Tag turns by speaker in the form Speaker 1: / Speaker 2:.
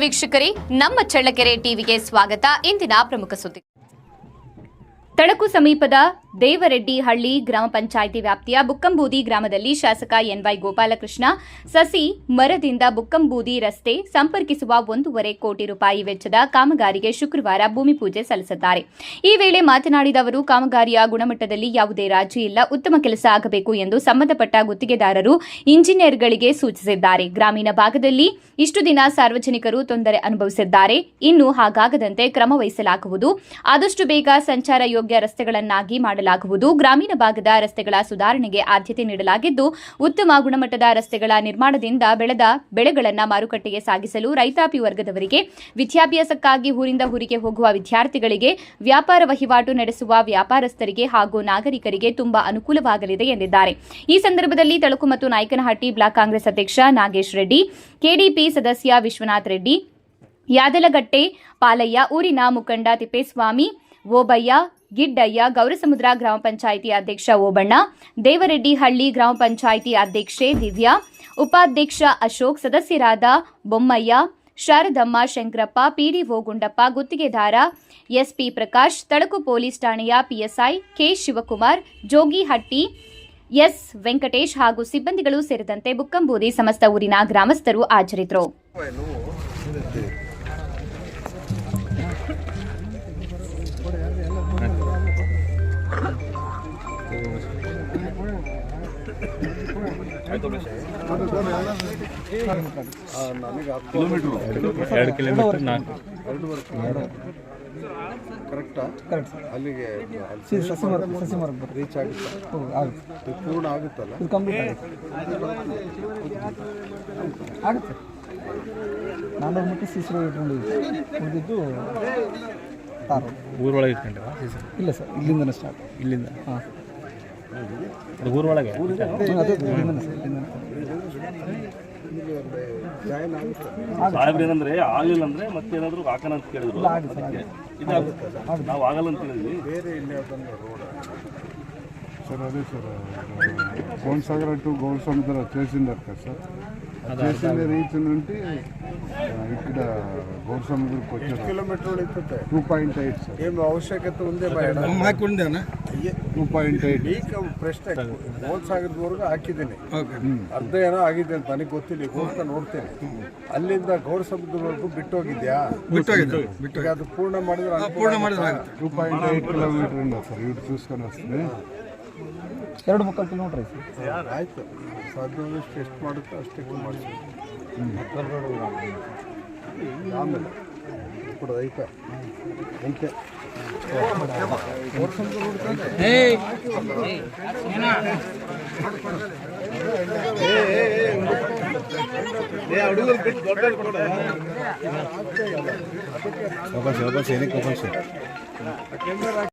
Speaker 1: ವೀಕ್ಷಕರೇ, ನಮ್ಮ ಚಳ್ಳಕೆರೆ ಟಿವಿಗೆ ಸ್ವಾಗತ. ಇಂದಿನ ಪ್ರಮುಖ ಸುದ್ದಿ. ತಳಕು ಸಮೀಪದ ದೇವರೆಡ್ಡಿಹಳ್ಳಿ ಗ್ರಾಮ ಪಂಚಾಯಿತಿ ವ್ಯಾಪ್ತಿಯ ಬುಕ್ಕಂಬೂದಿ ಗ್ರಾಮದಲ್ಲಿ ಶಾಸಕ ಎನ್ವೈ ಗೋಪಾಲಕೃಷ್ಣ ಸಸಿ ಮರದಿಂದ ಬುಕ್ಕಂಬೂದಿ ರಸ್ತೆ ಸಂಪರ್ಕಿಸುವ 1.5 ಕೋಟಿ ರೂಪಾಯಿ ವೆಚ್ಚದ ಕಾಮಗಾರಿಗೆ ಶುಕ್ರವಾರ ಭೂಮಿ ಪೂಜೆ ಸಲ್ಲಿಸಿದ್ದಾರೆ. ಈ ವೇಳೆ ಮಾತನಾಡಿದ ಅವರು, ಕಾಮಗಾರಿಯ ಗುಣಮಟ್ಟದಲ್ಲಿ ಯಾವುದೇ ರಾಜಿ ಇಲ್ಲ, ಉತ್ತಮ ಕೆಲಸ ಆಗಬೇಕು ಎಂದು ಸಂಬಂಧಪಟ್ಟ ಗುತ್ತಿಗೆದಾರರು ಇಂಜಿನಿಯರ್ಗಳಿಗೆ ಸೂಚಿಸಿದ್ದಾರೆ. ಗ್ರಾಮೀಣ ಭಾಗದಲ್ಲಿ ಇಷ್ಟು ದಿನ ಸಾರ್ವಜನಿಕರು ತೊಂದರೆ ಅನುಭವಿಸಿದ್ದಾರೆ. ಇನ್ನು ಹಾಗಾಗದಂತೆ ಕ್ರಮ ವಹಿಸಲಾಗುವುದು. ಆದಷ್ಟು ಬೇಗ ಸಂಚಾರ ಯೋಗ್ಯ ರಸ್ತೆಗಳನ್ನಾಗಿ ಮಾಡಲಾಗುವುದು. ಗ್ರಾಮೀಣ ಭಾಗದ ರಸ್ತೆಗಳ ಸುಧಾರಣೆಗೆ ಆದ್ಯತೆ ನೀಡಲಾಗಿದ್ದು, ಉತ್ತಮ ಗುಣಮಟ್ಟದ ರಸ್ತೆಗಳ ನಿರ್ಮಾಣದಿಂದ ಬೆಳೆದ ಬೆಳೆಗಳನ್ನು ಮಾರುಕಟ್ಟೆಗೆ ಸಾಗಿಸಲು ರೈತಾಪಿ ವರ್ಗದವರಿಗೆ, ವಿದ್ಯಾಭ್ಯಾಸಕ್ಕಾಗಿ ಊರಿಂದ ಊರಿಗೆ ಹೋಗುವ ವಿದ್ಯಾರ್ಥಿಗಳಿಗೆ, ವ್ಯಾಪಾರ ವಹಿವಾಟು ನಡೆಸುವ ವ್ಯಾಪಾರಸ್ಥರಿಗೆ ಹಾಗೂ ನಾಗರಿಕರಿಗೆ ತುಂಬಾ ಅನುಕೂಲವಾಗಲಿದೆ ಎಂದಿದ್ದಾರೆ. ಈ ಸಂದರ್ಭದಲ್ಲಿ ತಳಕು ಮತ್ತು ನಾಯಕನಹಟ್ಟಿ ಬ್ಲಾಕ್ ಕಾಂಗ್ರೆಸ್ ಅಧ್ಯಕ್ಷ ನಾಗೇಶ್ ರೆಡ್ಡಿ, ಕೆಡಿಪಿ ಸದಸ್ಯ ವಿಶ್ವನಾಥ್ ರೆಡ್ಡಿ, ಯಾದಲಗಟ್ಟೆ ಪಾಲಯ್ಯ, ಊರಿನ ಮುಖಂಡ ತಿಪ್ಪೇಸ್ವಾಮಿ, ಓಬಯ್ಯ, ಗಿಡ್ಡಯ್ಯ, ಗೌರಸಮುದ್ರ ಗ್ರಾಮ ಪಂಚಾಯಿತಿ ಅಧ್ಯಕ್ಷ ಓಬಣ್ಣ, ದೇವರೆಡ್ಡಿಹಳ್ಳಿ ಗ್ರಾಮ ಪಂಚಾಯಿತಿ ಅಧ್ಯಕ್ಷೆ ದಿವ್ಯಾ, ಉಪಾಧ್ಯಕ್ಷ ಅಶೋಕ್, ಸದಸ್ಯರಾದ ಬೊಮ್ಮಯ್ಯ, ಶಾರದಮ್ಮ, ಶಂಕರಪ್ಪ, ಪಿಡಿಒ ಗುಂಡಪ್ಪ, ಗುತ್ತಿಗೆದಾರ ಎಸ್ಪಿ ಪ್ರಕಾಶ್, ತಳಕು ಪೊಲೀಸ್ ಠಾಣೆಯ PSI K Shivakumar, Jogihatti S Venkatesh ಹಾಗೂ ಸಿಬ್ಬಂದಿಗಳು ಸೇರಿದಂತೆ ಬುಕ್ಕಂಬೂದಿ ಸಮಸ್ತ ಊರಿನ ಗ್ರಾಮಸ್ಥರು ಹಾಜರಿದ್ದರು.
Speaker 2: ಕರೆಕ್ಟಾ? ಅಲ್ಲಿಗೆ ರೀಚ್ ಆಗುತ್ತೆ, ಪೂರ್ಣ ಆಗುತ್ತಲ್ಲ,
Speaker 3: ಆಗುತ್ತೆ. 400 ಮೀಟರ್ ಸಿಸಿ ರೋಡ್ ಉಳಿದಿದ್ದು
Speaker 4: ಊರೊಳಗೆ ಇಟ್ಕೊಂಡ್ರ?
Speaker 3: ಇಲ್ಲ ಸರ್, ಇಲ್ಲಿಂದನೇ ಸ್ಟಾರ್ಟ್.
Speaker 4: ಇಲ್ಲಿಂದ?
Speaker 3: ಹಾಂ,
Speaker 4: ಊರೊಳಗೆ ಸಾಹೇಬ್ರು ಏನಂದ್ರೆ ಆಗಲಿಲ್ಲ ಅಂದ್ರೆ ಮತ್ತೇನಾದ್ರು ಹಾಕೋಣ ಅಂತ ಕೇಳಿದ್ರು. ನಾವು ಆಗಲ್ಲ ಅಂತ ಹೇಳಿದ್ವಿ.
Speaker 2: ಬೇರೆ ಇಲ್ಲಿ ಅದನ್ನು ರೋಡ್ ಸರ್, ಅದೇ ಸರ್, గోల్సాగర్ టు గోల్సముద్ర చేసిండారు కదా సార్. చేసింది రీచ్ నుండి ఇక్కడ గోల్సముద్రకు వచ్చారు. కిలోమీటర్లు ఇస్తుంది 2.8 సార్. ఏం ಅವಶ್ಯಕತೆ ఉందే
Speaker 3: ಮಾಕೊಂಡೇನಾ?
Speaker 2: 2.8 ಈಗ ಪ್ರಶ್ನೆ గోల్సాగರ್ವರೆಗೂ ಹಾಕಿದ್ದೀನಿ. ಅರ್ಧ ಏನೋ ಆಗಿದೆ ಅಂತ ನನಗೆ ಗೊತ್ತಿಲ್ಲ, ಈಗ ಹೋಗ್ತಾ ನೋಡ್ತೇನೆ. ಅಲ್ಲಿಂದ ಗೌರಸಮುದ್ರವರೆಗೂ ಬಿಟ್ಟೋಗಿದ್ಯಾ? ಬಿಟ್ಟು ಅದು ಪೂರ್ಣ ಮಾಡಿದ್ರೆ 2.8 ಕಿಲೋಮೀಟರ್ ಇಂದ ಸರ್. ಇವ್ರು చూసుకొని వస్తుంది
Speaker 3: 2.3 ಕಿಲೋಮೀಟರ್ ಐತಿ.
Speaker 2: ಆಯ್ತು, ಸಾಧ್ಯವಾದಷ್ಟು ಎಷ್ಟು ಮಾಡುತ್ತೋ ಅಷ್ಟಕ್ಕೆ ಮಾಡಿಸಿ. ಆಮೇಲೆ ಕೂಡ ಐತೆ ಅಂತೆ ಕ್ಯಾಮ್ರಾ